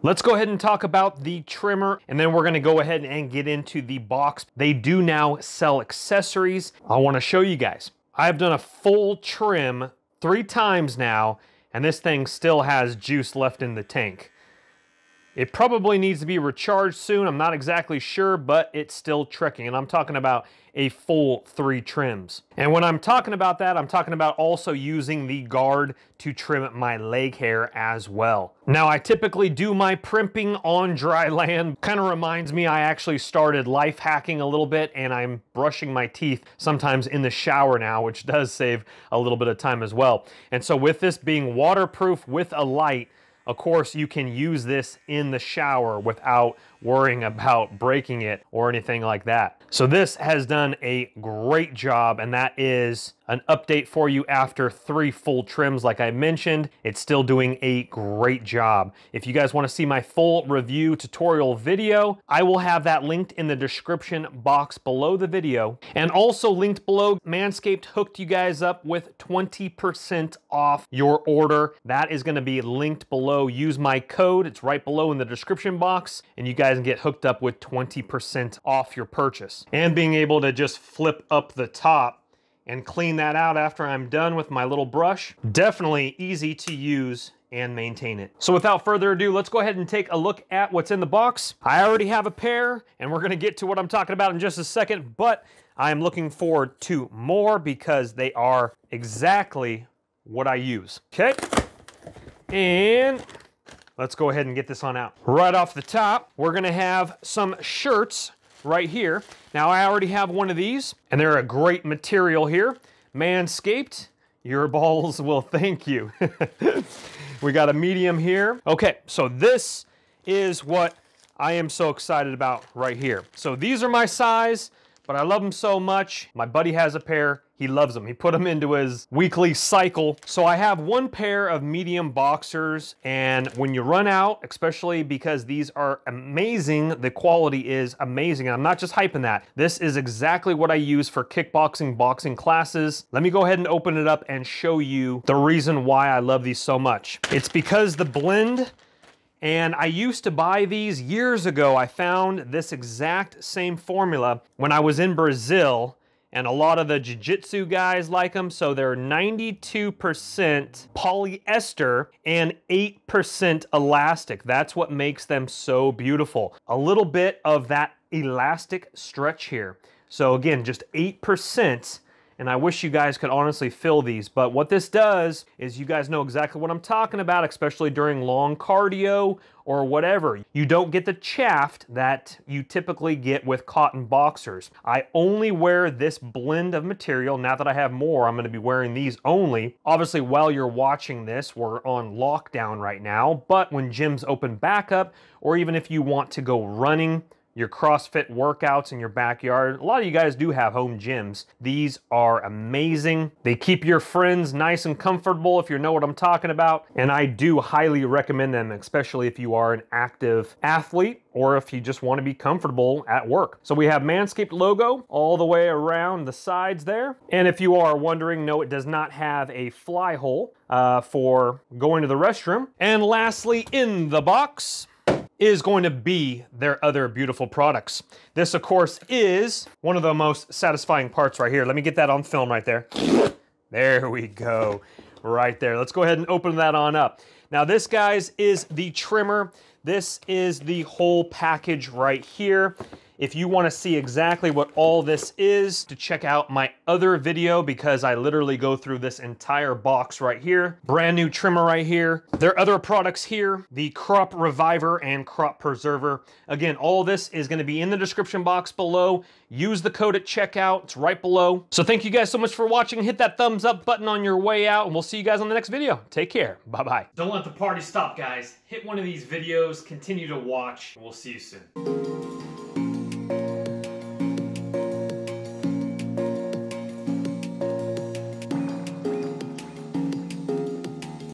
Let's go ahead and talk about the trimmer, and then we're gonna go ahead and get into the box. They do now sell accessories. I wanna show you guys. I've done a full trim 3 times now, and this thing still has juice left in the tank. It probably needs to be recharged soon. I'm not exactly sure, but it's still trekking. And I'm talking about a full 3 trims. And when I'm talking about that, I'm talking about also using the guard to trim my leg hair as well. Now, I typically do my primping on dry land. Kind of reminds me I actually started life hacking a little bit, and I'm brushing my teeth sometimes in the shower now, which does save a little bit of time as well. And so with this being waterproof with a light, of course, you can use this in the shower without worrying about breaking it or anything like that. So this has done a great job, and that is an update for you after 3 full trims. Like I mentioned, it's still doing a great job. If you guys want to see my full review tutorial video, I will have that linked in the description box below the video. And also linked below, Manscaped hooked you guys up with 20% off your order. That is going to be linked below. Use my code. It's right below in the description box, and you guys can get hooked up with 20% off your purchase. And being able to just flip up the top and clean that out after I'm done with my little brush. Definitely easy to use and maintain it. So without further ado, let's go ahead and take a look at what's in the box. I already have a pair, and we're gonna get to what I'm talking about in just a second, but I am looking forward to more because they are exactly what I use. Okay, and let's go ahead and get this on out. Right off the top, we're gonna have some shirts right here. Now, I already have one of these, and they're a great material here. Manscaped, your balls will thank you. We got a medium here. Okay, so this is what I am so excited about right here. So these are my size, but I love them so much. My buddy has a pair. He loves them. He put them into his weekly cycle. So I have 1 pair of medium boxers, and when you run out, especially because these are amazing, the quality is amazing. And I'm not just hyping that. This is exactly what I use for kickboxing, boxing classes. Let me go ahead and open it up and show you the reason why I love these so much. It's because the blend. And I used to buy these years ago. I found this exact same formula when I was in Brazil, and a lot of the jiu-jitsu guys like them. So they're 92% polyester and 8% elastic. That's what makes them so beautiful. A little bit of that elastic stretch here. So again, just 8%. And I wish you guys could honestly feel these, but what this does is you guys know exactly what I'm talking about, especially during long cardio or whatever. You don't get the chaft that you typically get with cotton boxers. I only wear this blend of material. Now that I have more, I'm gonna be wearing these only. Obviously, while you're watching this, we're on lockdown right now, but when gyms open back up, or even if you want to go running, your CrossFit workouts in your backyard. A lot of you guys do have home gyms. These are amazing. They keep your friends nice and comfortable, if you know what I'm talking about. And I do highly recommend them, especially if you are an active athlete or if you just want to be comfortable at work. So we have Manscaped logo all the way around the sides there. And if you are wondering, no, it does not have a fly hole for going to the restroom. And lastly, in the box is going to be their other beautiful products. This, of course, is one of the most satisfying parts right here. Let me get that on film right there. There we go, right there. Let's go ahead and open that on up. Now this, guys, is the trimmer. This is the whole package right here. If you want to see exactly what all this is, to check out my other video, because I literally go through this entire box right here. Brand new trimmer right here. There are other products here, the Crop Reviver and Crop Preserver. Again, all this is going to be in the description box below. Use the code at checkout. It's right below. So thank you guys so much for watching. Hit that thumbs up button on your way out, and we'll see you guys on the next video. Take care. Bye-bye. Don't let the party stop, guys. Hit one of these videos, continue to watch, and we'll see you soon.